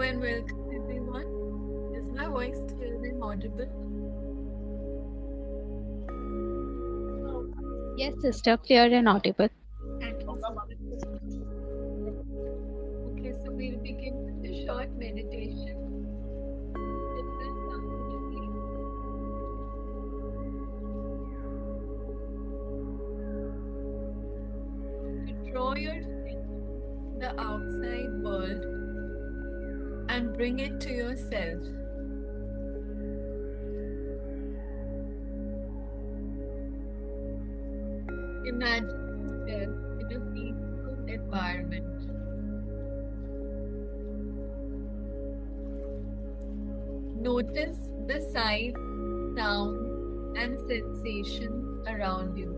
and welcome everyone. Is my voice clear and audible? Yes, sister, clear and audible. Thank you so much. Okay, so we'll begin with a short meditation. Sit well comfortably. To draw your attention to the outside world and bring it to yourself. Imagine yourself in a peaceful environment. Notice the sights, sounds, and sensations around you.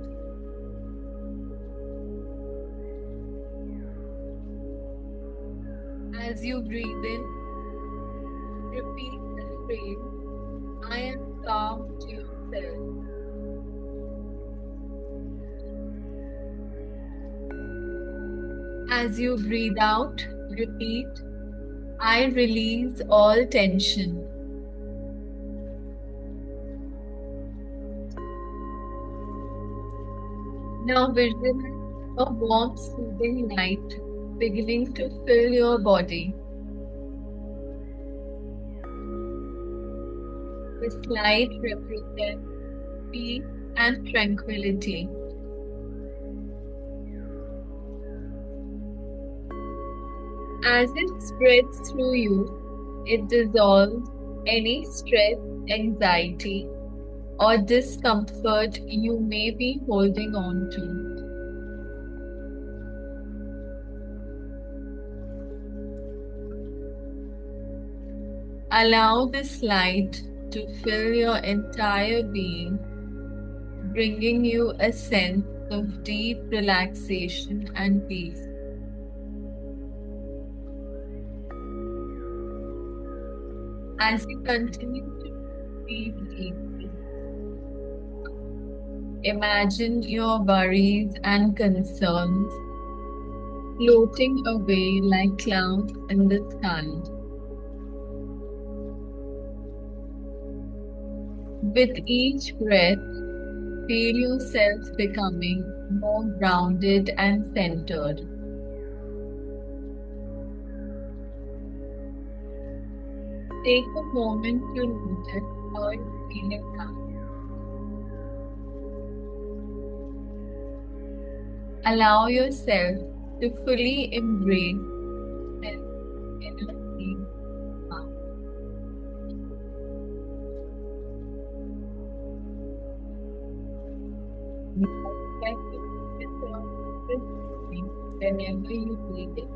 As you breathe in, repeat the phrase, I am calm to yourself. As you breathe out, repeat, I release all tension. Now visualize a warm, soothing light beginning to fill your body. This light represents peace and tranquility. As it spreads through you, it dissolves any stress, anxiety, or discomfort you may be holding on to. Allow this light to fill your entire being, bringing you a sense of deep relaxation and peace. As you continue to breathe deeply, imagine your worries and concerns floating away like clouds in the sky. With each breath, feel yourself becoming more grounded and centered. Take a moment to notice how you're feeling now. Allow yourself to fully embrace this inner peace now. You can return to this feeling whenever you need it.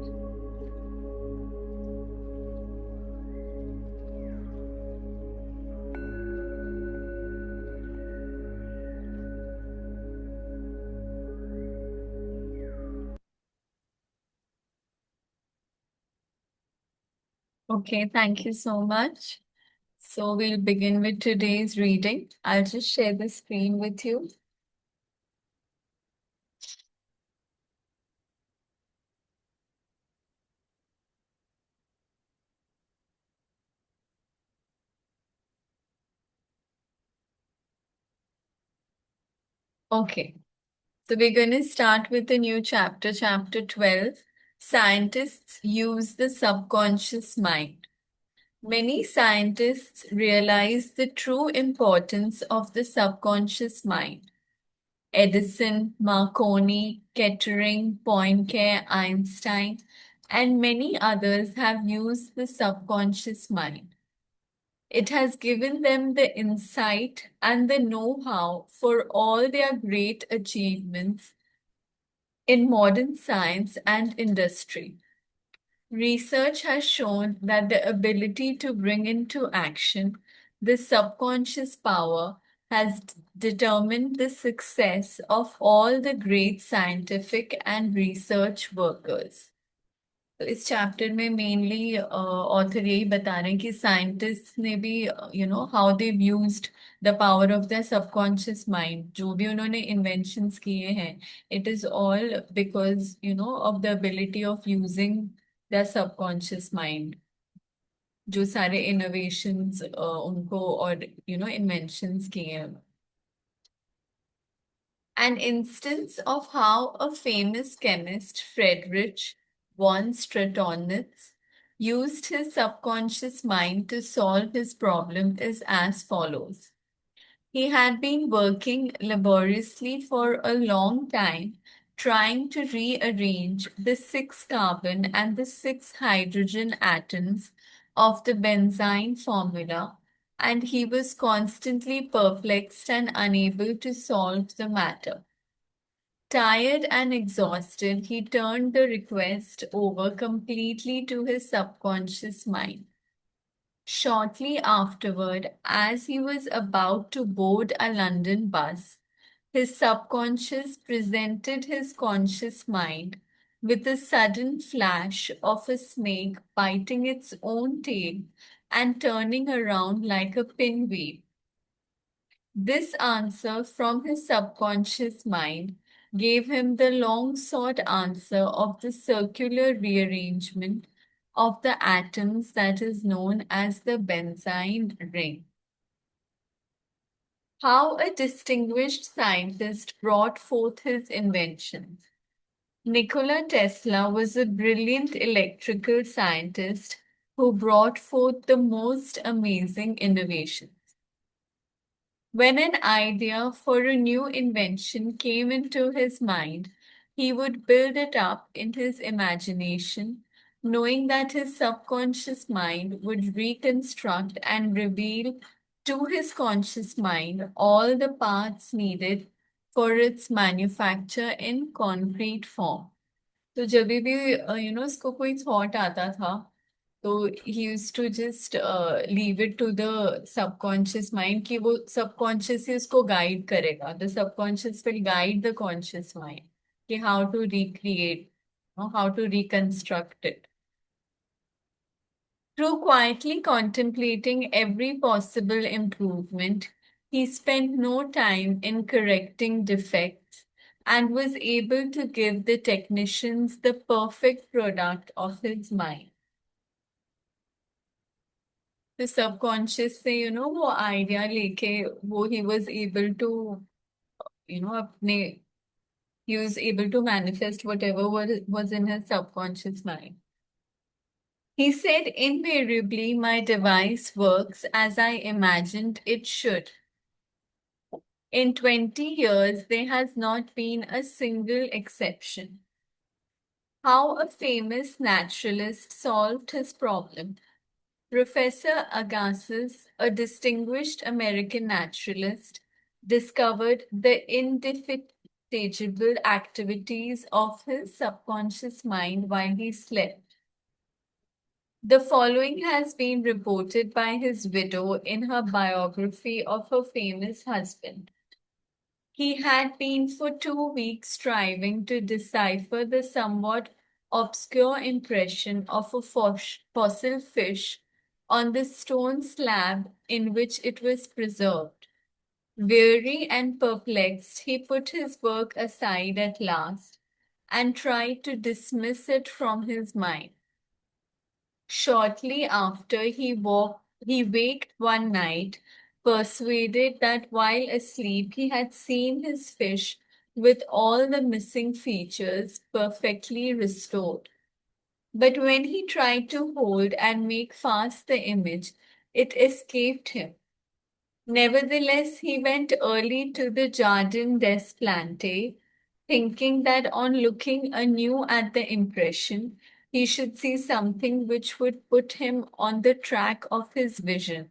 Okay, thank you so much. So we'll begin with today's reading. I'll just share the screen with you. Okay, so we're going to start with a new chapter, chapter 12. Scientists use the subconscious mind. Many scientists realize the true importance of the subconscious mind. Edison, Marconi, Kettering, Poincare, Einstein, and many others have used the subconscious mind. It has given them the insight and the know-how for all their great achievements in modern science and industry. Research has shown that the ability to bring into action the subconscious power has determined the success of all the great scientific and research workers. तो इस chapter में mainly author यही बता रहे हैं कि scientist ने भी how they used the power of the subconscious mind जो भी उन्होंने इन्वेंशंस किए हैं it is all because of the ability of using the subconscious mind जो सारे इनोवेशंस उनको और इन्वेंशंस किए हैं. An instance of how a famous chemist, Friedrich von Stratonitz, used his subconscious mind to solve his problem is as follows. He had been working laboriously for a long time, trying to rearrange the six carbon and the six hydrogen atoms of the benzene formula, and he was constantly perplexed and unable to solve the matter. Tired and exhausted, he turned the request over completely to his subconscious mind. Shortly afterward, as he was about to board a London bus, his subconscious presented his conscious mind with a sudden flash of a snake biting its own tail and turning around like a pinwheel. This answer from his subconscious mind gave him the long sought answer of the circular rearrangement of the atoms that is known as the benzene ring. How a distinguished scientist brought forth his inventions. Nikola Tesla was a brilliant electrical scientist who brought forth the most amazing innovations. When an idea for a new invention came into his mind, he would build it up in his imagination, knowing that his subconscious mind would reconstruct and reveal to his conscious mind all the parts needed for its manufacture in concrete form. तो जब भी उसको कोई thought आता था तो he used to just leave it to the subconscious mind कि वो subconscious ही उसको guide करेगा. The subconscious will guide the conscious mind कि how to recreate, how to reconstruct it. Through quietly contemplating every possible improvement, he spent no time in correcting defects and was able to give the technicians the perfect product of his mind. The subconscious से वो idea लेके वो he was able to अपने he was able to manifest whatever was in his subconscious mind. He said, invariably, my device works as I imagined it should. In 20 years, there has not been a single exception. How a famous naturalist solved his problem. Professor Agassiz, a distinguished American naturalist, discovered the indefatigable activities of his subconscious mind while he slept. The following has been reported by his widow in her biography of her famous husband. He had been for 2 weeks striving to decipher the somewhat obscure impression of a fossil fish on the stone slab in which it was preserved. Weary and perplexed, he put his work aside at last and tried to dismiss it from his mind. Shortly after, he waked one night, persuaded that while asleep he had seen his fish with all the missing features perfectly restored. But when he tried to hold and make fast the image, it escaped him. Nevertheless, he went early to the Jardin des Plantes, thinking that on looking anew at the impression, he should see something which would put him on the track of his vision.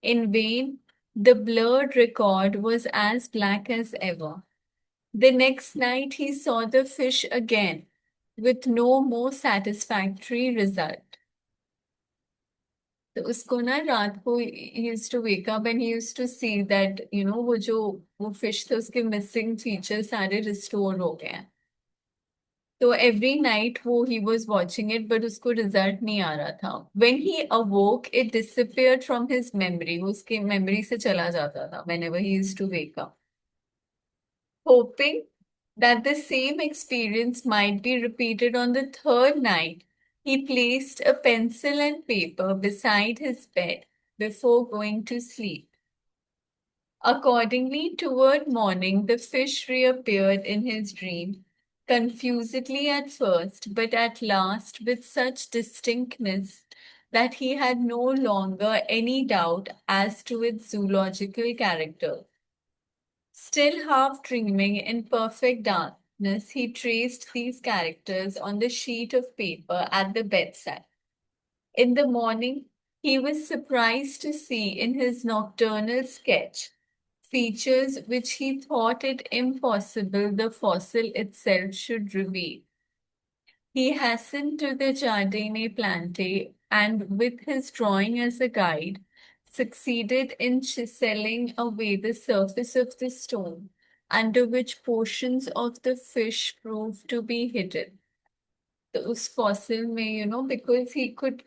In vain, the blurred record was as black as ever. The next night, he saw the fish again, with no more satisfactory result. तो उसको ना रात को he used to wake up and he used to see that वो fish थे उसके missing features सारे restore हो गए हैं. तो एवरी नाइट वो he was watching it but उसको रिजल्ट नहीं आ रहा था. When he awoke, it disappeared from his memory. वो उसकी मेमोरी से चला जाता था whenever he used to wake up. Hoping that the same experience might be repeated on the third night, He placed a pencil and paper beside his bed before going to sleep. Accordingly, toward morning, the fish reappeared in his dream, confusedly at first, but at last with such distinctness that he had no longer any doubt as to its zoological character. Still half dreaming in perfect darkness, he traced these characters on the sheet of paper at the bedside. In the morning, he was surprised to see in his nocturnal sketch features which he thought it impossible the fossil itself should reveal. He hastened to the Jardin Plante and, with his drawing as a guide, succeeded in chiseling away the surface of the stone under which portions of the fish proved to be hidden. तो उस fossil में, because he could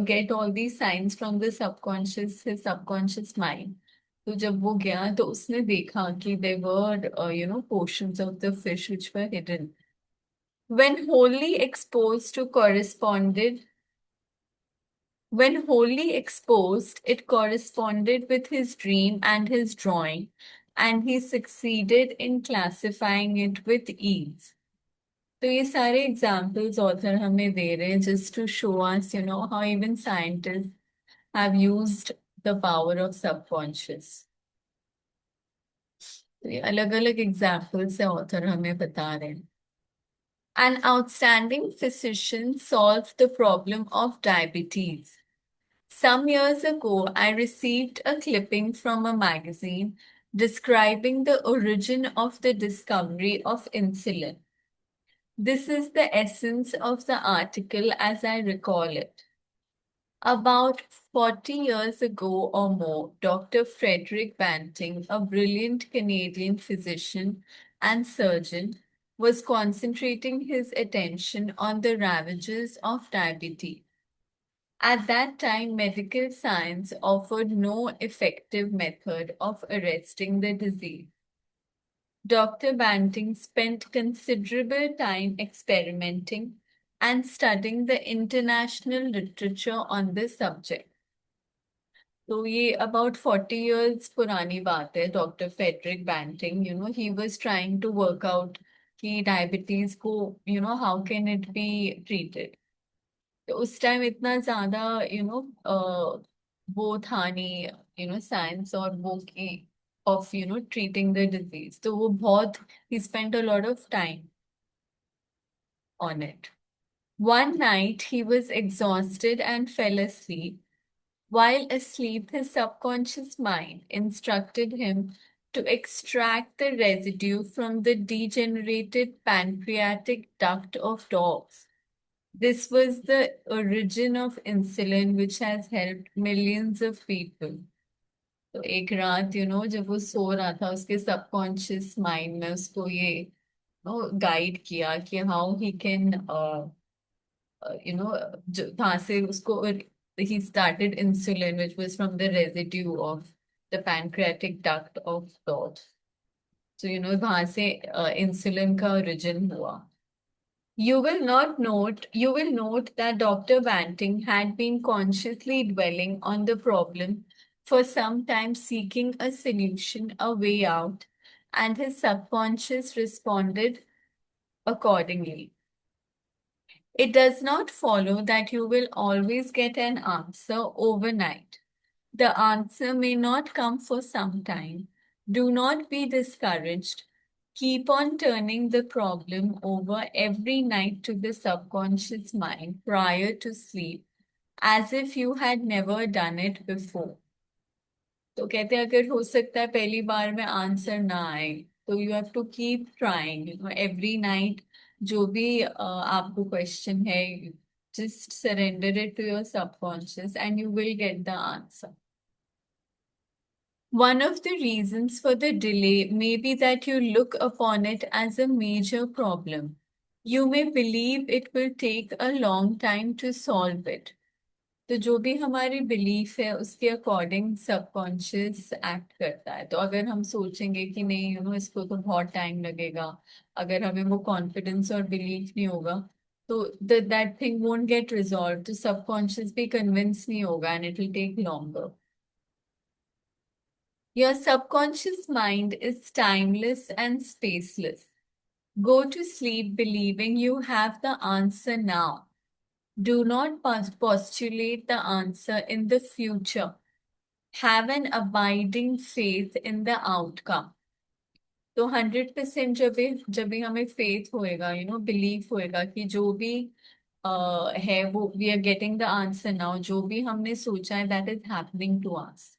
get all these signs from the his subconscious mind. तो जब वो गया तो उसने देखा कि there were, portions of the fish which were hidden. When wholly exposed to corresponded, when wholly exposed, it corresponded with his dream and his drawing, and he succeeded in classifying it with ease. तो ये सारे examples author हमें दे रहे हैं just to show us, how even scientists have used the power of subconscious. तो ये अलग अलग एग्जाम्पल्स से ऑथर हमें बता रहे हैं. An outstanding physician solved the problem of diabetes. Some years ago, I received a clipping from a magazine describing the origin of the discovery of insulin. This is the essence of the article as I recall it. About 40 years ago or more, Dr. Frederick Banting, a brilliant Canadian physician and surgeon, was concentrating his attention on the ravages of diabetes. At that time, medical science offered no effective method of arresting the disease. Dr. Banting spent considerable time experimenting and studying the international literature on this subject. So ये about 40 years पुरानी बात है. Dr. Frederick Banting, he was trying to work out कि diabetes को, how can it be treated. तो उस time इतना ज्यादा, वो था नहीं, साइंस और वो की of, treating the disease. तो वो बहुत, he spent a lot of time on it. One night he was exhausted and fell asleep. While asleep, his subconscious mind instructed him to extract the residue from the degenerated pancreatic duct of dogs. This was the origin of insulin, which has helped millions of people. तो एक रात, जब वो सो रहा था, उसके subconscious mind में उसको ये गाइड किया कि हाउ ही कैन, वहां से उसको, he started insulin which was from the residue of the pancreatic duct of dogs. So, वहां से insulin का origin हुआ. You will note that Dr. Banting had been consciously dwelling on the problem for some time, seeking a solution, a way out, and his subconscious responded accordingly. It does not follow that you will always get an answer overnight. The answer may not come for some time. Do not be discouraged. Keep on turning the problem over every night to the subconscious mind prior to sleep, as if you had never done it before. तो कहते हैं अगर हो सकता है पहली बार में answer ना आए, तो you have to keep trying, every night जो भी आपको क्वेश्चन है, just surrender it to your subconscious and you will get the answer. One of the reasons for the delay may be that you look upon it as a major problem. You may believe it will take a long time to solve it. तो जो भी हमारी belief है उसके according subconscious act करता है. तो अगर हम सोचेंगे कि नहीं, इसको तो बहुत टाइम लगेगा, अगर हमें वो कॉन्फिडेंस और बिलीफ नहीं होगा, So that thing won't get resolved. तो subconscious भी convince नहीं होगा and it will take longer. Your subconscious mind is timeless and spaceless. Go to sleep believing you have the answer now. Do not postulate the answer in the future. Have an abiding faith in the outcome. तो 100% जब भी हमें faith होएगा belief होएगा कि जो भी है वो we are getting the answer now जो भी हमने सोचा है that is happening to us.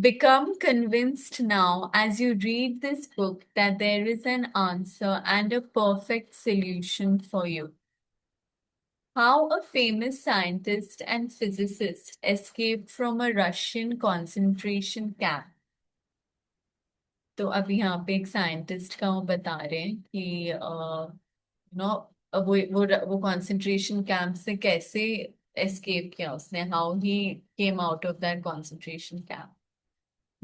Become convinced now as you read this book that there is an answer and a perfect solution for you. How a famous scientist and physicist escaped from a Russian concentration camp. तो अभी यहाँ पे एक scientist का वो बता रहे हैं कि नो वो कंसंट्रेशन कैंप से कैसे एस्केप किया उसने, how he came out of that concentration camp.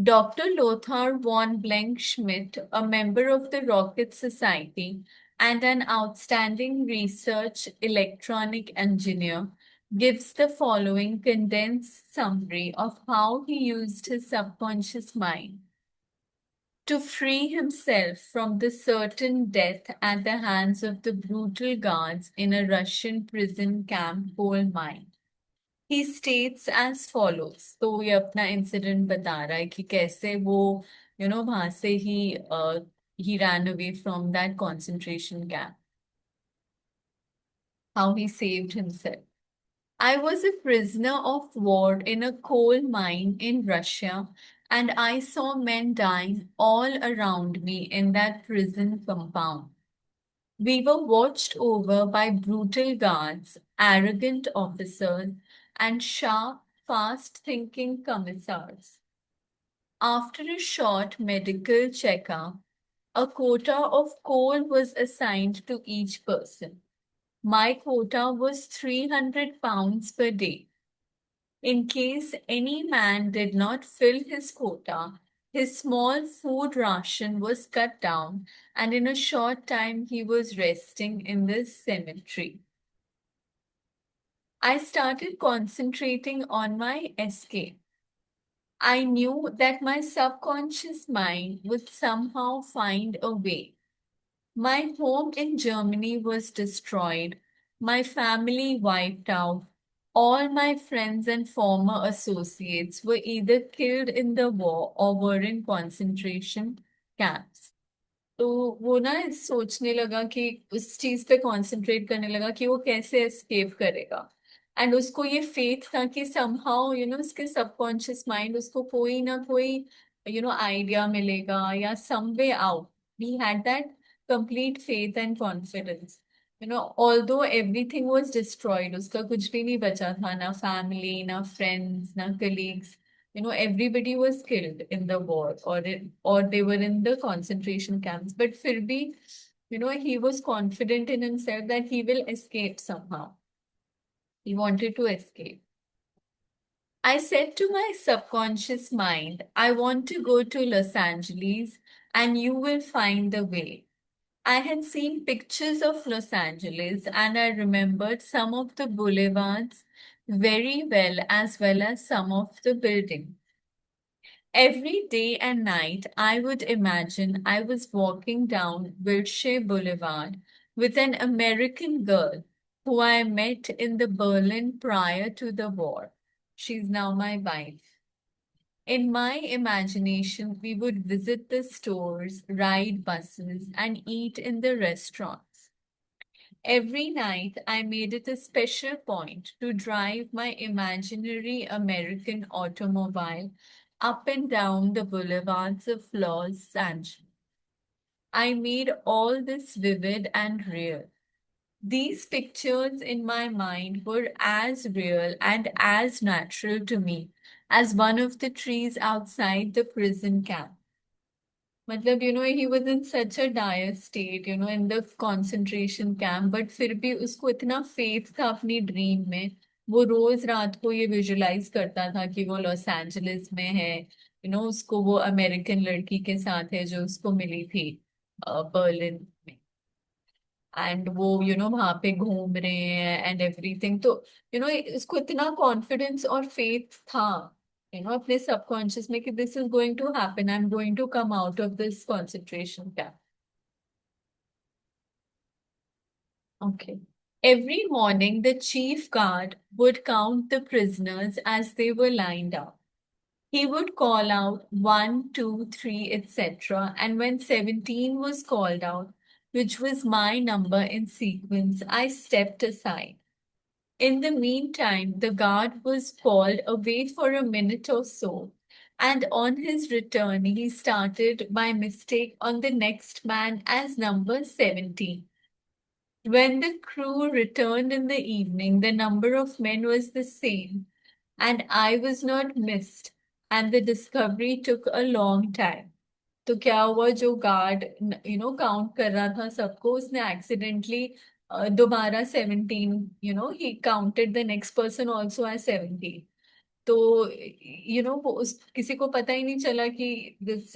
Dr. Lothar von Blank-Schmidt, a member of the Rocket Society and an outstanding research electronic engineer, gives the following condensed summary of how he used his subconscious mind to free himself from the certain death at the hands of the brutal guards in a Russian prison camp coal mine. He states as follows. तो ये अपना incident बता रहा है कि कैसे वो वहां से he ran away from that concentration camp. How he saved himself. I was a prisoner of war in a coal mine in Russia, and I saw men dying all around me in that prison compound. We were watched over by brutal guards, arrogant officers, and sharp, fast-thinking commissars. After a short medical checkup, a quota of coal was assigned to each person. My quota was 300 pounds per day. In case any man did not fill his quota, his small food ration was cut down, and in a short time he was resting in the cemetery. I started concentrating on my escape. I knew that my subconscious mind would somehow find a way. My home in Germany was destroyed, my family wiped out. All my friends and former associates were either killed in the war or were in concentration camps. तो वो ना सोचने लगा कि उस चीज पे concentrate करने लगा कि वो कैसे एस्केप करेगा. एंड उसको ये फेथ था कि समहाउ उसके सबकॉन्शियस माइंड उसको कोई ना कोई आइडिया मिलेगा या some way out. He had that complete faith and confidence. Although everything was destroyed, उसका कुछ भी नहीं बचा था, ना फैमिली, ना फ्रेंड्स, ना colleagues. Everybody was killed in the war or they were in the concentration camps. But फिर भी, he was confident in himself that he will escape somehow. He wanted to escape. I said to my subconscious mind, I want to go to Los Angeles and you will find the way. I had seen pictures of Los Angeles and I remembered some of the boulevards very well as some of the buildings. Every day and night, I would imagine I was walking down Wilshire Boulevard with an American girl who I met in the Berlin prior to the war. She's now my wife. In my imagination, we would visit the stores, ride buses, and eat in the restaurants. Every night, I made it a special point to drive my imaginary American automobile up and down the boulevards of Los Angeles. I made all this vivid and real. These pictures in my mind were as real and as natural to me as one of the trees outside the prison camp. मतलब he was in such a dire state in the concentration camp, but फिर भी उसको इतना faith था अपनी dream में. वो रोज रात को ये विजुलाइज करता था कि वो लॉस एंजलिस में है. उसको वो अमेरिकन लड़की के साथ है जो उसको मिली थी बर्लिन में. एंड वो वहां पे घूम रहे हैं एंड एवरीथिंग। तो उसको इतना कॉन्फिडेंस और फेथ था अपने सबकॉन्शियस में कि this is going to happen, I am going to come out of this concentration camp. Okay. Every morning, the chief guard would count the prisoners as they were lined up. He would call out one, two, three, etc. And when 17 was called out, which was my number in sequence, I stepped aside. In the meantime, the guard was called away for a minute or so. And on his return, he started by mistake on the next man as number 17. When the crew returned in the evening, the number of men was the same, and I was not missed, and the discovery took a long time. तो क्या हुआ, जो guard count कर रहा था सबको, उसने accidentally दोबारा 17, he counted the next person also as 17। तो वो उस किसी को पता ही नहीं चला कि this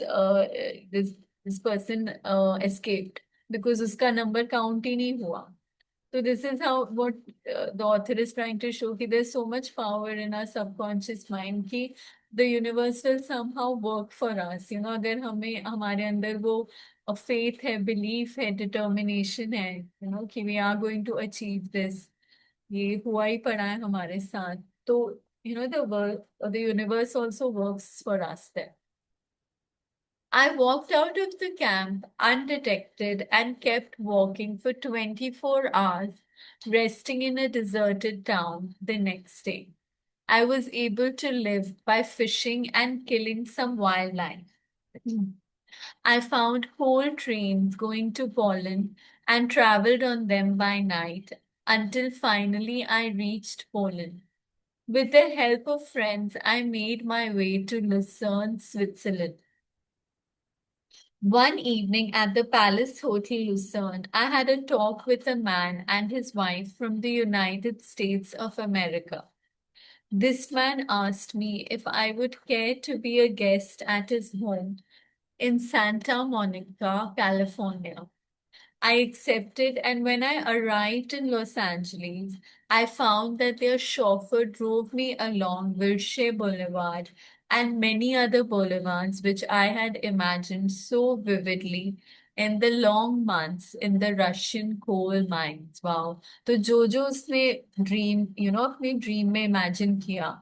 this person escaped, because उसका नंबर काउंट ही नहीं हुआ। So this is how what the author is trying to show, कि there's so much power in our subconscious mind कि the universe will somehow work for us। अगर हमें हमारे अंदर वो faith है, belief है, determination है, कि we are going to achieve this, ये हुआ ही पड़ा है हमारे साथ। तो the world, the universe also works for us there। I walked out of the camp undetected and kept walking for 24 hours, resting in a deserted town the next day. I was able to live by fishing and killing some wildlife. I found whole trains going to Poland and traveled on them by night until finally I reached Poland. With the help of friends, I made my way to Lucerne, Switzerland. One evening at the Palace Hotel Lucerne, I had a talk with a man and his wife from the United States of America. This man asked me if I would care to be a guest at his home in Santa Monica, California. I accepted, and when I arrived in Los Angeles, I found that their chauffeur drove me along Wilshire Boulevard and many other boulevards which I had imagined so vividly in the long months in the Russian coal mines. Wow. तो जो उसने dream अपने dream में imagine किया,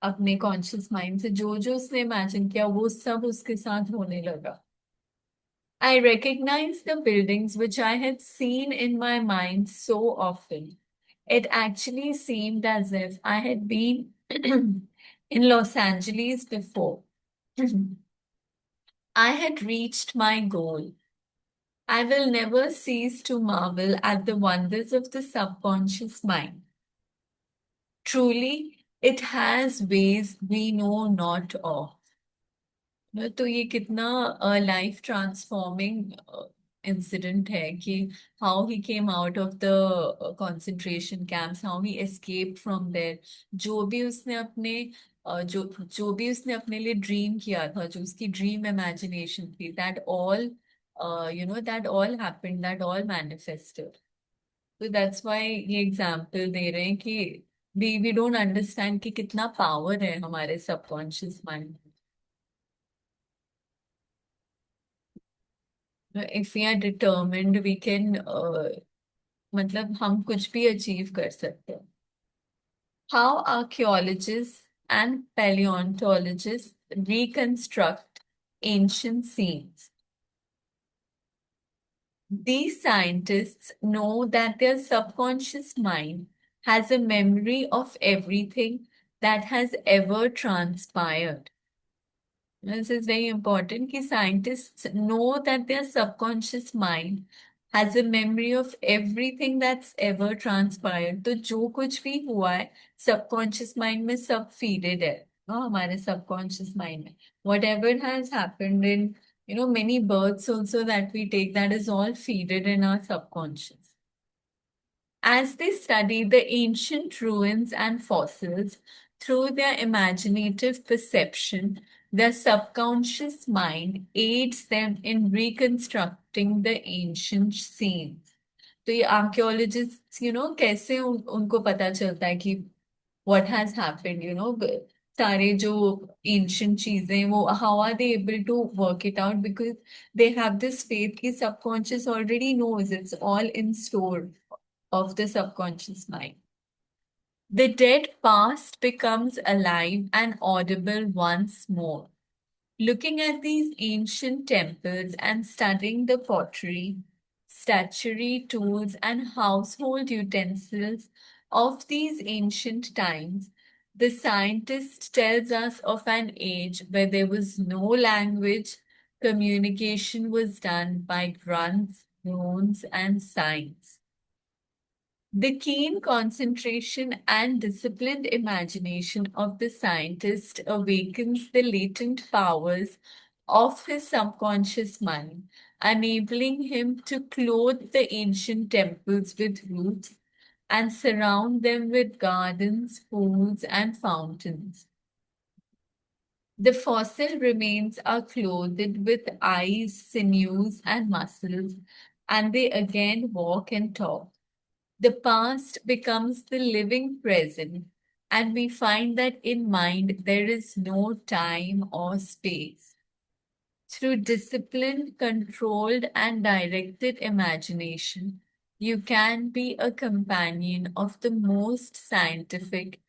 अपने conscious mind से जो उसने इमेजिन किया, वो सब उसके साथ होने लगा। I recognized the buildings which I had seen in my mind so often. It actually seemed as if I had been in Los Angeles before. I had reached my goal. I will never cease to marvel at the wonders of the subconscious mind. Truly, it has ways we know not of. तो ये कितना life transforming incident है कि how he came out of the concentration camps, how he escaped from there. जो भी उसने अपने जो भी उसने अपने लिए ड्रीम किया था, जो उसकी ड्रीम इमेजिनेशन थी, that all that all happened, that all manifested. तो दैट्स व्हाई ये एग्जांपल दे रहे हैं कि वी डोंट अंडरस्टैंड कि कितना पावर है हमारे subconscious mind. If we are determined we can, मतलब हम कुछ भी अचीव कर सकते हैं। How archaeologist and paleontologists reconstruct ancient scenes. These scientists know that their subconscious mind has a memory of everything that has ever transpired. This is very important कि scientists know that their subconscious mind has a memory of everything that's ever transpired. तो जो कुछ भी हुआ है subconscious mind में सब feeded है, हमारे subconscious mind में। Whatever has happened in many births also that we take, that is all feeded in our subconscious. As they study the ancient ruins and fossils through their imaginative perception, their subconscious mind aids them in reconstructing the ancient scenes. तो ये archaeologist कैसे उनको पता चलता है कि what has happened, सारे जो एंशियंट चीजें हैं, वो how are they able to work it out, because they have this faith कि subconscious already knows, it's all in store of the subconscious mind. The dead past becomes alive and audible once more. Looking at these ancient temples and studying the pottery, statuary, tools, and household utensils of these ancient times, the scientist tells us of an age where there was no language, communication was done by grunts, groans, and signs. The keen concentration and disciplined imagination of the scientist awakens the latent powers of his subconscious mind, enabling him to clothe the ancient temples with roofs and surround them with gardens, pools, and fountains. The fossil remains are clothed with eyes, sinews, and muscles, and they again walk and talk. The past becomes the living present, and we find that in mind there is no time or space. Through disciplined, controlled, and directed imagination, you can be a companion of the most scientific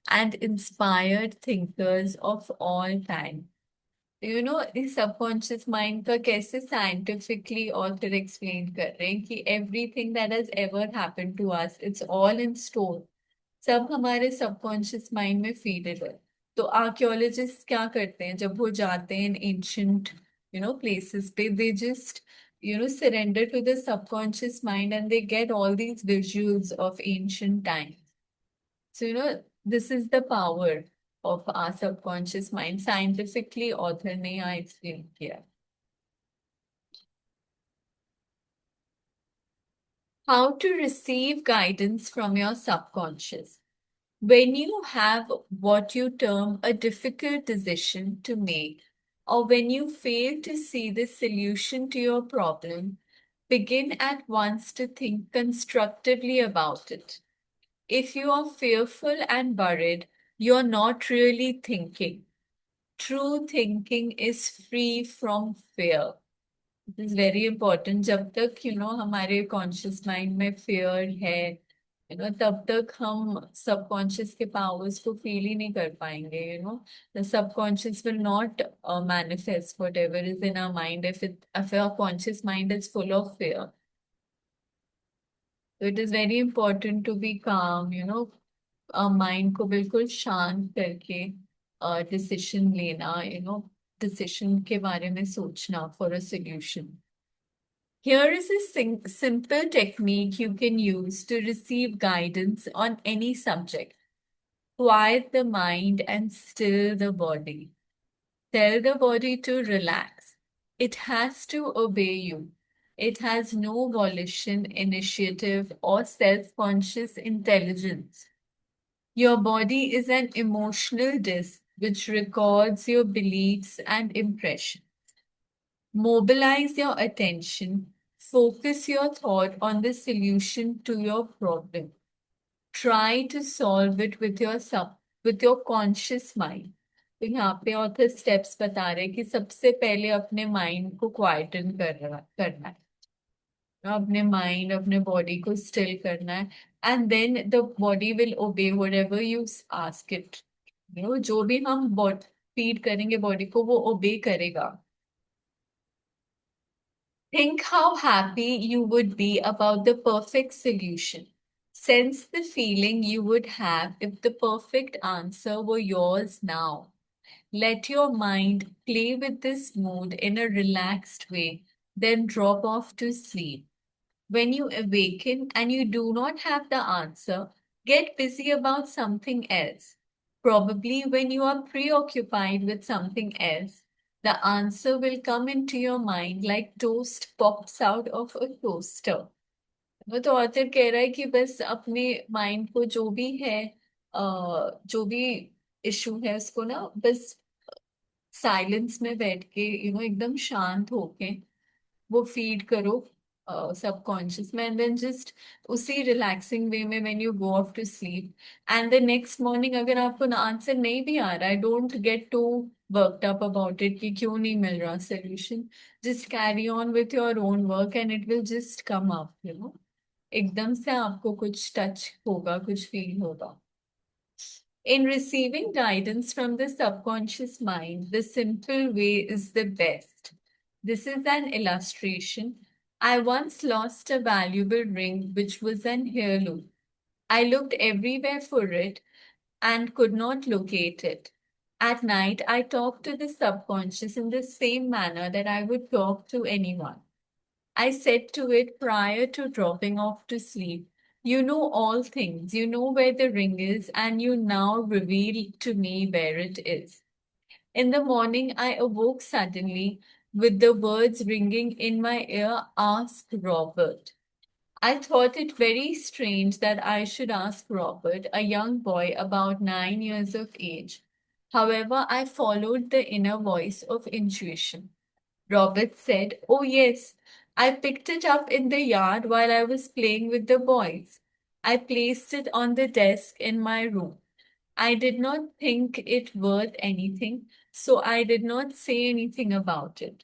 and inspired thinkers of all time. इस subconscious mind का कैसे scientifically author explain कर रहे हैं कि everything that has ever happened to us, it's all in store, सब हमारे subconscious mind में फीडेड है। तो आर्कियोलॉजिस्ट क्या करते हैं जब वो जाते हैं इन एंशियंट प्लेसेस पे, they just surrender to the subconscious mind and they get all these visuals of ancient times. So, this is the power of our subconscious mind. Scientifically, author ने यहाँ explain किया. How to receive guidance from your subconscious. When you have what you term a difficult decision to make, or when you fail to see the solution to your problem, begin at once to think constructively about it. If you are fearful and worried, you're not really thinking. True thinking is free from fear. It is very important. जब तक हमारे conscious mind में fear है, तब तक हम subconscious के powers को फील ही नहीं कर पाएंगे. The subconscious will not manifest whatever is in our mind if our conscious mind is full of fear. So it is very important to be calm, mind को बिल्कुल शांत करके डिसीजन लेना, डिसीजन के बारे में सोचना for a solution. Here is a simple technique you can use to receive guidance on any subject. Quiet the mind and still the body. Tell the body to relax. It has to obey you. It has no volition, initiative, or self conscious intelligence. Your body is an emotional disk which records your beliefs and impressions. Mobilize your attention. Focus your thought on the solution to your problem. Try to solve it with your conscious mind. तो यहाँ पे author steps बता रहे हैं कि सबसे पहले अपने माइंड को क्वाइटन करना है, अपने माइंड अपने बॉडी को स्टिल करना है, and then the body will obey whatever you ask it. जो भी हम फीड करेंगे बॉडी को, वो ओबे करेगा. Think how happy you would be about the perfect solution. Sense the feeling you would have if the perfect answer were yours now. Let your mind play with this mood in a relaxed way, then drop off to sleep. When you awaken and you do not have the answer, get busy about something else. Probably when you are preoccupied with something else, the answer will come into your mind like toast pops out of a toaster. वो तो author कह रहा है कि बस अपने mind को जो भी है, जो भी इशू है उसको ना बस साइलेंस में बैठ के एकदम शांत होके वो फीड करो subconscious में, and then just उसी relaxing way में when you go off to sleep and the next morning अगर आपको आंसर नहीं भी आ रहा है, don't get too worked up about it कि क्यों नहीं मिल रहा solution. Just carry on with your own work and it will just come up, you know. एकदम से आपको कुछ टच होगा, कुछ फील होगा. In receiving guidance from the subconscious mind, the simple way is the best. This is an illustration. I once lost a valuable ring which was an heirloom. I looked everywhere for it and could not locate it. At night, I talked to the subconscious in the same manner that I would talk to anyone. I said to it prior to dropping off to sleep, you know all things, you know where the ring is, and you now reveal to me where it is. In the morning, I awoke suddenly with the words ringing in my ear, ask Robert. I thought it very strange that I should ask Robert, a young boy about 9 years of age. However, I followed the inner voice of intuition. Robert said, oh, yes, I picked it up in the yard while I was playing with the boys. I placed it on the desk in my room. I did not think it worth anything, so I did not say anything about it.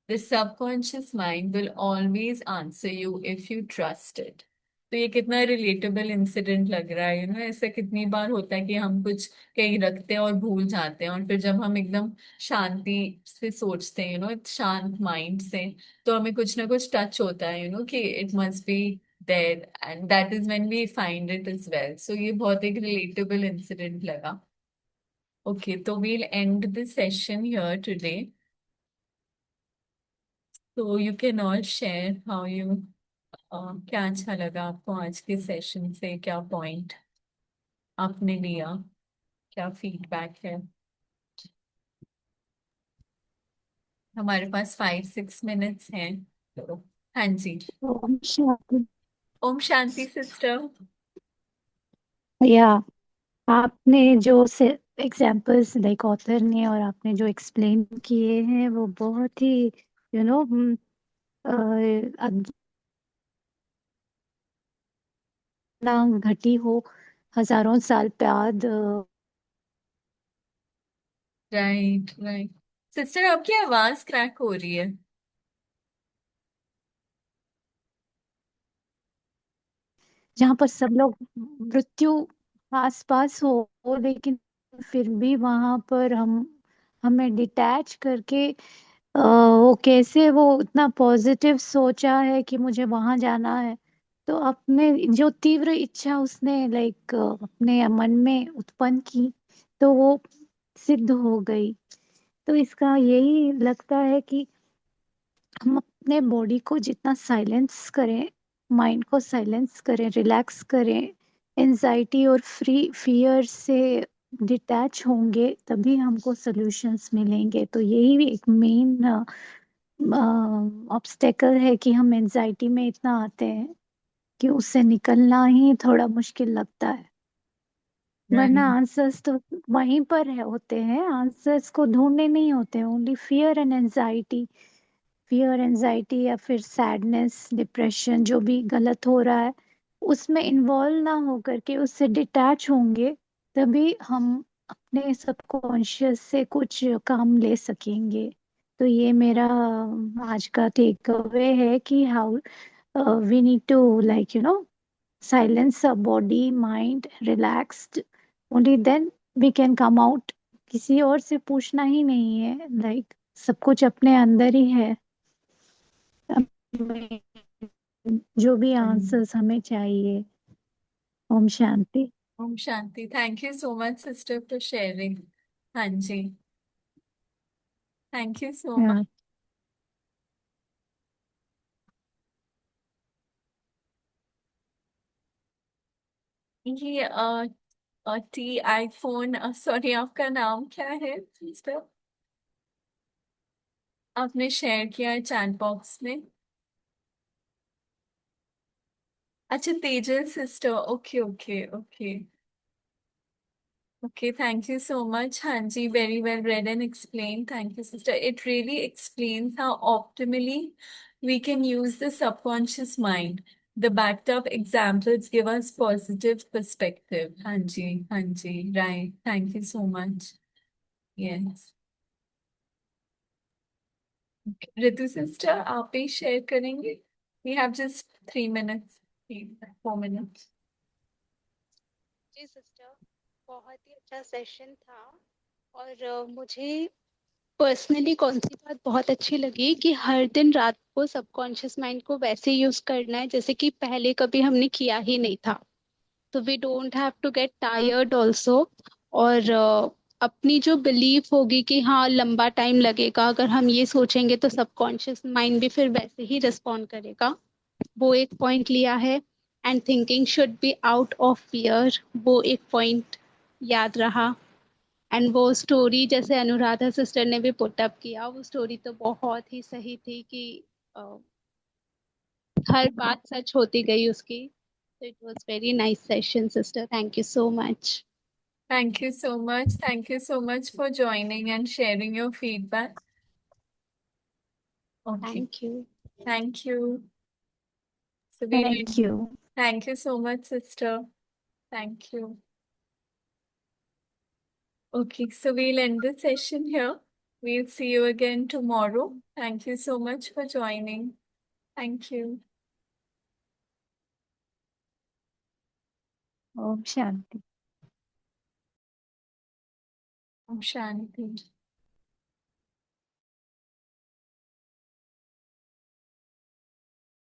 The subconscious mind will always answer you if you trust it. तो ये कितना relatable incident लग रहा है, ऐसा कितनी बार होता है कि हम कुछ कहीं रखते हैं और भूल जाते हैं, और फिर जब हम एकदम शांति से सोचते हैं, शांत माइंड से, तो हमें कुछ ना कुछ टच होता है, कि it must be there and that is when we find it is well. So ये बहुत एक रिलेटेबल इंसिडेंट लगा. ओके, तो we'll end the session here today. So you can all share how you क्या अच्छा लगा आपको आज के सेशन से, क्या पॉइंट आपने लिया, क्या फीडबैक है. हमारे पास 5-6 मिनट्स हैं. तो हाँ जी. ओम शांति। ओम शांति सिस्टर. या आपने जो से एग्जाम्पल्स लाइक ऑथर ने और आपने जो एक्सप्लेन किए हैं वो बहुत ही यू नो घटी हो हजारों साल बाद राइट राइट. सिस्टर आपकी आवाज क्रैक हो रही है. जहाँ पर सब लोग मृत्यु आस पास हो लेकिन फिर भी वहां पर हम हमें डिटैच करके वो कैसे वो इतना पॉजिटिव सोचा है कि मुझे वहां जाना है, तो अपने जो तीव्र इच्छा उसने लाइक अपने मन में उत्पन्न की तो वो सिद्ध हो गई। तो इसका यही लगता है कि हम अपने बॉडी को जितना साइलेंस करें, माइंड को साइलेंस करें, रिलैक्स करें, एंजाइटी और फ्री फियर से डिटैच होंगे तभी हमको सॉल्यूशंस मिलेंगे। तो यही एक मेन ऑब्स्टेकल है कि हम एंजाइटी में इतना आते हैं कि उससे निकलना ही थोड़ा मुश्किल लगता है। वरना राइट. आंसर्स तो वहीं पर है, होते हैं, आंसर्स को ढूंढने नहीं होते, only fear and anxiety. Fear anxiety या फिर सैडनेस डिप्रेशन जो भी गलत हो रहा है उसमें इन्वॉल्व ना हो करके उससे डिटैच होंगे तभी हम अपने सबकॉन्शियस से कुछ काम ले सकेंगे। तो ये मेरा आज का टेक अवे है कि how we need to like silence our body mind relaxed, only then we can come out। किसी और से पूछना ही नहीं है, लाइक सब कुछ अपने अंदर ही है। हमें जो भी आंसर्स हमें चाहिए। Om Shanti. Om Shanti. Thank you so much sister for sharing. हाँ जी. Thank you so much. या ये टी आईफोन, सॉरी आपका नाम क्या है सिस्टर? आपने शेयर किया है चैट बॉक्स में. अच्छा, Tejal sister. Okay okay okay. Okay, thank you so much, Hanji. Very well read and explained. Thank you, sister. It really explains how optimally we can use the subconscious mind. The backed up examples give us positive perspective. Hanji, Hanji, right. Thank you so much. Yes. Okay. Ritu sister, आप ही share करेंगे? We have just 3 minutes, 4 minutes. जी sister, बहुत ही अच्छा session था। और मुझे पर्सनली कौन सी बात बहुत अच्छी लगी कि हर दिन रात को सबकॉन्शियस माइंड को वैसे यूज करना है जैसे कि पहले कभी हमने किया ही नहीं था। तो we don't have to get tired also. और अपनी जो बिलीफ होगी कि हाँ लंबा टाइम लगेगा, अगर हम ये सोचेंगे तो सबकॉन्शियस माइंड भी फिर वैसे ही रिस्पॉन्ड करेगा। वो एक पॉइंट लिया है। And thinking should be out of fear, वो एक पॉइंट याद रहा। एंड वो स्टोरी जैसे अनुराधा सिस्टर ने भी पुट अप किया, वो स्टोरी तो बहुत ही सही थी कि अ, हर बात सच होती गई उसकी। So it was very nice session, sister. Thank you so much. Thank you so much. Thank you so much for joining and sharing your feedback. Okay. Thank you. Thank you. So Thank you. thank you so much, sister. Thank you. Okay, so we'll end the session here. We'll see you again tomorrow. Thank you so much for joining. Thank you. Om Shanti. Om Shanti.